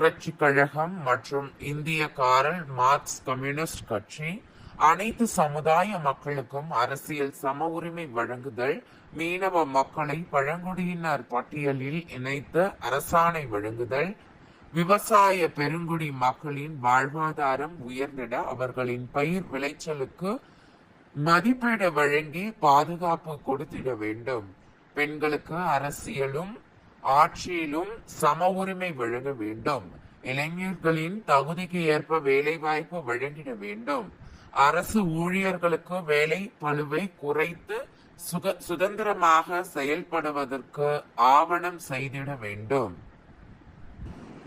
புரட்சி கழகம் மற்றும் இந்திய காரல் மார்க்ஸ் கம்யூனிஸ்ட் கட்சி அனைத்து சமுதாய மக்களுக்கும் அரசியல் சம உரிமை வழங்குதல், மீனவ மக்களை பழங்குடியினர் பட்டியலில் இணைத்து அரசாணை வழங்குதல், விவசாய பெருங்குடி மக்களின் வாழ்வாதாரம் உயர்ந்திட அவர்களின் பயிர் விளைச்சலுக்கு மதிப்பீடு வழங்கி பாதுகாப்பு கொடுத்திட வேண்டும், பெண்களுக்கு அரசியலும் ஆட்சியிலும் சம உரிமை வழங்க வேண்டும், இளைஞர்களின் தகுதிக்கு ஏற்ப வேலை வாய்ப்பு வழங்கிட வேண்டும், அரசு ஊழியர்களுக்கு வேலை பளுவை குறைத்து சுதந்திரமாக செயல்படுவதற்கு ஆவணம் செய்திட வேண்டும்.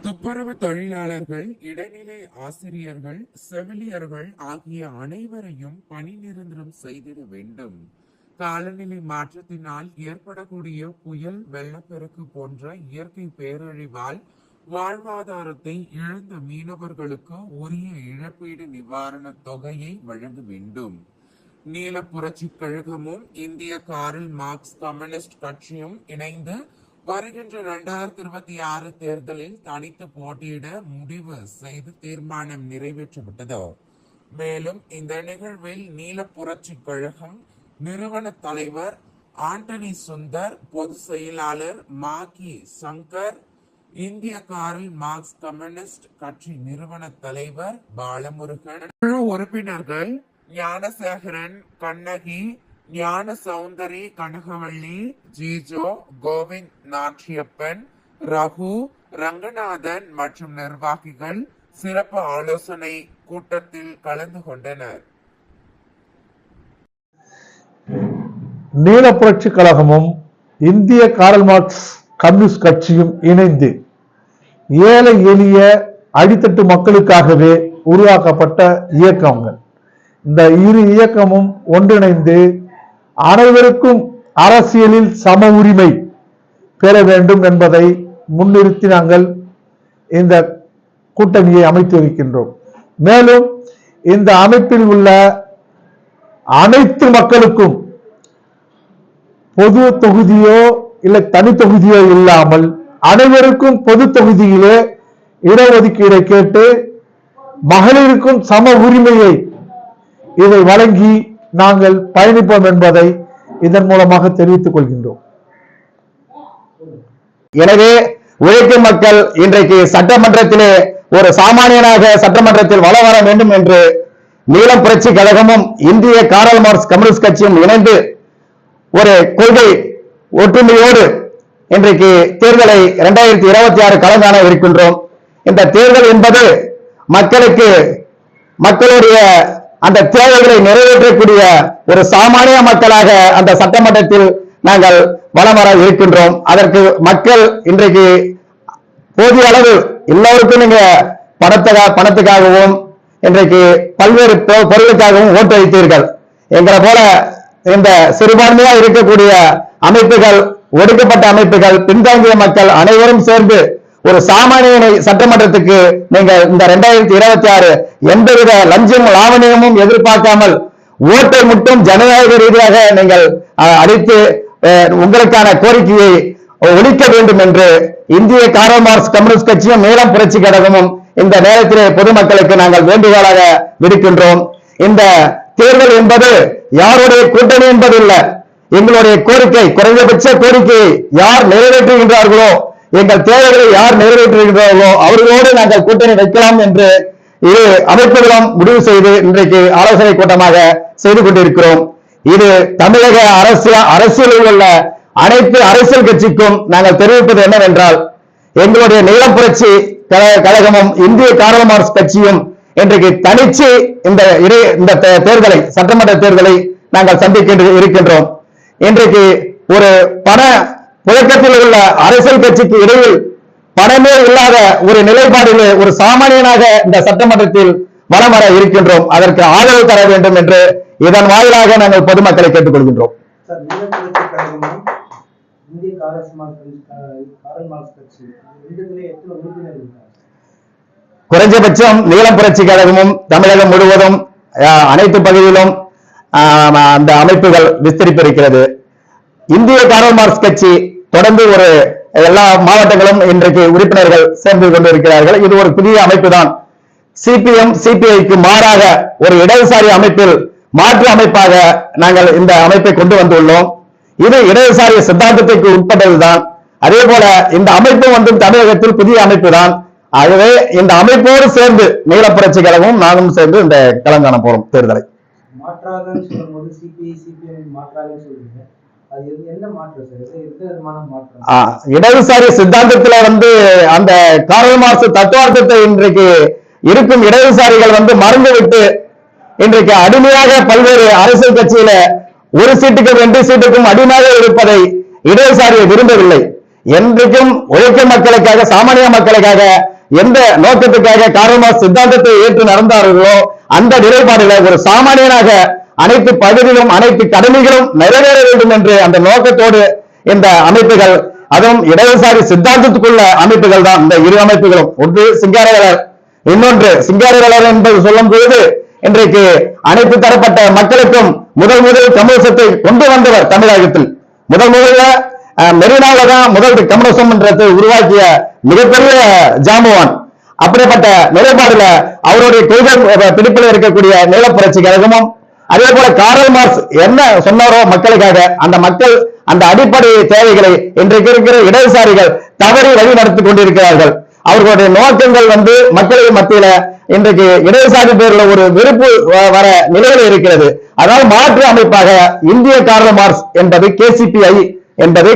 துப்புரவு தொழிலாளர்கள், இடைநிலை ஆசிரியர்கள், செவிலியர்கள் ஆகிய அனைவரையும் பணி நிரந்தரம் செய்திட வேண்டும். காலநிலை மாற்றத்தினால் ஏற்படக்கூடிய புயல், வெள்ளப்பெருக்கு போன்ற இயற்கை பேரழிவால் வாழ்வாதாரத்தை இழந்த மீனவர்களுக்கு உரிய இழப்பீடு நிவாரண தொகையை வழங்க வேண்டும். நீல புரட்சி கழகமும் இந்திய காரல் மார்க்ஸ் கம்யூனிஸ்ட் கட்சியும் இணைந்து வருகின்ற 2026 தேர்தலில் தனித்து போட்டியிட முடிவு செய்து தீர்மானம் நிறைவேற்றப்பட்டது. மேலும் இந்த நிகழ்வில் நீல புரட்சி கழகம் நிறுவன தலைவர் ஆண்டனி சுந்தர், பொதுச் செயலாளர் மாகி சங்கர், இந்திய காரல் மார்க்ஸ் கம்யூனிஸ்ட் கட்சி நிறுவன தலைவர் பாலமுருகன், உறுப்பினர்கள் ஞானசேகரன், கண்ணகி, ஞான சௌந்தரி, கனகவள்ளி, ஜீஜோ, கோவிந்த் நாச்சியப்பன், ரகு, ரங்கநாதன் மற்றும் நிர்வாகிகள் சிறப்பு ஆலோசனை கூட்டத்தில் கலந்து கொண்டனர். நீல புரட்சி கழகமும் இந்திய காரல் மார்க்ஸ் கம்யூனிஸ்ட் கட்சியும் இணைந்து ஏழை எளிய அடித்தட்டு மக்களுக்காகவே உருவாக்கப்பட்ட இயக்கங்கள். இந்த இரு இயக்கமும் ஒன்றிணைந்து அனைவருக்கும் அரசியலில் சம உரிமை பெற வேண்டும் என்பதை முன்னிறுத்தி நாங்கள் இந்த கூட்டணியை அமைத்து இருக்கின்றோம். மேலும் இந்த அமைப்பில் உள்ள அனைத்து மக்களுக்கும் பொது தொகுதியோ இல்லை தனி தொகுதியோ இல்லாமல் அனைவருக்கும் பொது தொகுதியிலே இடஒதுக்கீடை கேட்டு மகளிருக்கும் சம உரிமையை இதை வழங்கி நாங்கள் பயணிப்போம் என்பதை இதன் மூலமாக தெரிவித்துக் கொள்கின்றோம். எனவே உழைக்கும் மக்கள் இன்றைக்கு சட்டமன்றத்திலே ஒரு சாமானியனாக சட்டமன்றத்தில் வளம் வர வேண்டும் என்று நீலம் புரட்சி கழகமும் இந்திய காரல் மார்க்ஸ் கம்யூனிஸ்ட் கட்சியும் இணைந்து ஒரு கொள்கை ஒற்றுமையோடு இன்றைக்கு தேர்தலை 2026 களங்காண இருக்கின்றோம். இந்த தேர்தல் என்பது மக்களுடைய அந்த தேவைகளை நிறைவேற்றக்கூடிய ஒரு சாமானிய மக்களாக அந்த சட்டமன்றத்தில் நாங்கள் வலம் வர இருக்கின்றோம். அதற்கு மக்கள் இன்றைக்கு போதிய அளவு எல்லோருக்கும் நீங்க பணத்துக்காகவும் இன்றைக்கு பல்வேறு பொருளுக்காகவும் ஓட்டு அளித்தீர்கள். எங்களை போல இந்த சிறுபான்மையா இருக்கக்கூடிய அமைப்புகள், ஒடுக்கப்பட்ட அமைப்புகள், பின்தங்கிய மக்கள் அனைவரும் சேர்ந்து ஒரு சாமானியனை சட்டமன்றத்துக்கு நீங்கள் இந்த 2026 எந்தவித லஞ்சம் லாவணியமும் எதிர்பார்க்காமல் ஓட்டை மட்டும் ஜனநாயக ரீதியாக நீங்கள் அளித்து உங்களுக்கான கோரிக்கையை ஒழிக்க வேண்டும் என்று இந்திய காரல் மார்க்ஸ் கம்யூனிஸ்ட் கட்சியும் நீலம் புரட்சி கழகமும் இந்த நேரத்திலே பொதுமக்களுக்கு நாங்கள் வேண்டுகோளாக விடுக்கின்றோம். இந்த தேர்தல் என்பது யாருடைய கூட்டணி என்பது இல்லை. எங்களுடைய கோரிக்கை, குறைந்தபட்ச கோரிக்கையை யார் நிறைவேற்றுகின்றார்களோ, எங்கள் தேவைகளை யார் நிறைவேற்றுகின்றார்களோ அவர்களோடு நாங்கள் கூட்டணி வைக்கலாம் என்று இரு அமைப்புகளும் முடிவு செய்து இன்றைக்கு ஆலோசனை கூட்டமாக செய்து கொண்டிருக்கிறோம். இது தமிழக அரசியலில் உள்ள அனைத்து அரசியல் கட்சிக்கும் நாங்கள் தெரிவிப்பது என்னவென்றால், எங்களுடைய நீலம் புரட்சி கழகமும் இந்திய காரல் மார்க்ஸ் கட்சியும் இன்றைக்கு தனிச்சு இந்த தேர்தலை, சட்டமன்ற தேர்தலை நாங்கள் சந்திக்க இருக்கின்றோம். இன்றைக்கு ஒரு பண புழக்கத்தில் உள்ள அரசியல் கட்சிக்கு இடையில் பணமே இல்லாத ஒரு நிலைப்பாடிலே ஒரு சாமானியனாக இந்த சட்டமன்றத்தில் வலம் வர இருக்கின்றோம். அதற்கு ஆதரவு தர வேண்டும் என்று இதன் வாயிலாக நாங்கள் பொதுமக்களை கேட்டுக்கொள்கின்றோம். குறைஞ்சபட்சம் நீலம் புரட்சி கழகமும் தமிழகம் முழுவதும் அனைத்து பகுதியிலும் அந்த அமைப்புகள் விஸ்தரிப்பு இருக்கிறது. இந்திய காரல் மார்க்ஸ் கட்சி தொடர்ந்து ஒரு எல்லா மாவட்டங்களும் இன்றைக்கு உறுப்பினர்கள் சேர்ந்து கொண்டிருக்கிறார்கள். இது ஒரு புதிய அமைப்பு தான். சிபிஎம் சிபிஐக்கு மாறாக ஒரு இடதுசாரி அமைப்பில் மாற்று அமைப்பாக நாங்கள் இந்த அமைப்பை கொண்டு வந்துள்ளோம். இது இடதுசாரி சித்தாந்தத்திற்கு உட்பட்டதுதான். அதே போல இந்த அமைப்பு தமிழகத்தில் புதிய அமைப்பு தான். ஆகவே இந்த அமைப்போடு சேர்ந்து நீல புரட்சி கழகமும் நானும் சேர்ந்து இந்த களம் காண போறோம் தேர்தலை. மாற்றாக சொல்லும்போது சிபிஐ சிபிஎம் மாற்றாக சொல்றீங்க, அது என்ன மாற்றம் சார்? எந்த விதமான மாற்றம்? இடதுசாரி சித்தாந்தத்துல அந்த கார்ல் மார்க்ஸ் தத்துவார்த்தத்தை இன்றைக்கு இருக்கும் இடதுசாரிகள் மறந்துவிட்டு இன்றைக்கு அடிமையாக பல்வேறு அரசியல் கட்சியில ஒரு சீட்டுக்கு 2 சீட்டுக்கும் அடிமையாக இருப்பதை இடதுசாரியை விரும்பவில்லை. என்றைக்கும் உழைக்கும் மக்களுக்காக, சாமானிய மக்களுக்காக, எந்த நோக்கத்துக்காக கார்ல் மார்க்ஸ் சித்தாந்தத்தை ஏற்று நடந்தார்களோ அந்த நிலைப்பாடுகளை ஒரு சாமானியனாக அனைத்து பகுதிகளும் அனைத்து கடமைகளும் நிறைவேற வேண்டும் என்று அந்த நோக்கத்தோடு இந்த அமைப்புகள், அதுவும் இடதுசாரி சித்தாந்தத்துக்குள்ள அமைப்புகள் தான் இந்த இரு அமைப்புகளும். ஒன்று சிங்காரவேலர், இன்னொன்று சிங்காரவேலர் என்பது சொல்லும் பொழுது இன்றைக்கு அனைத்து தரப்பட்ட மக்களுக்கும் முதல் கம்யூனிசத்தை கொண்டு வந்தவர் தமிழகத்தில். முதல்ல மெரினால தான் முதல் கம்யூனிசம் என்றதை உருவாக்கிய மிகப்பெரிய ஜாம்பவான். அப்படிப்பட்ட நிலைப்பாடுல அவருடைய கொள்கை பிடிப்பில் இருக்கக்கூடிய நீல புரட்சி கழகமும், அதே போல கார்ல் மார்க்ஸ் என்ன சொன்னாரோ மக்களுக்காக, அந்த மக்கள் அந்த அடிப்படை தேவைகளை இன்றைக்கு இருக்கிற இடதுசாரிகள் தவறி வழி நடத்தி கொண்டிருக்கிறார்கள். அவர்களுடைய நோக்கங்கள் மக்களின் மத்தியில இன்றைக்கு இடதுசாரி பேர்ல ஒரு வெறுப்பு வர நிலையில் இருக்கிறது. அதனால் மாற்று அமைப்பாக இந்திய கார்ல் மார்க்ஸ் என்பது KCPI என்பது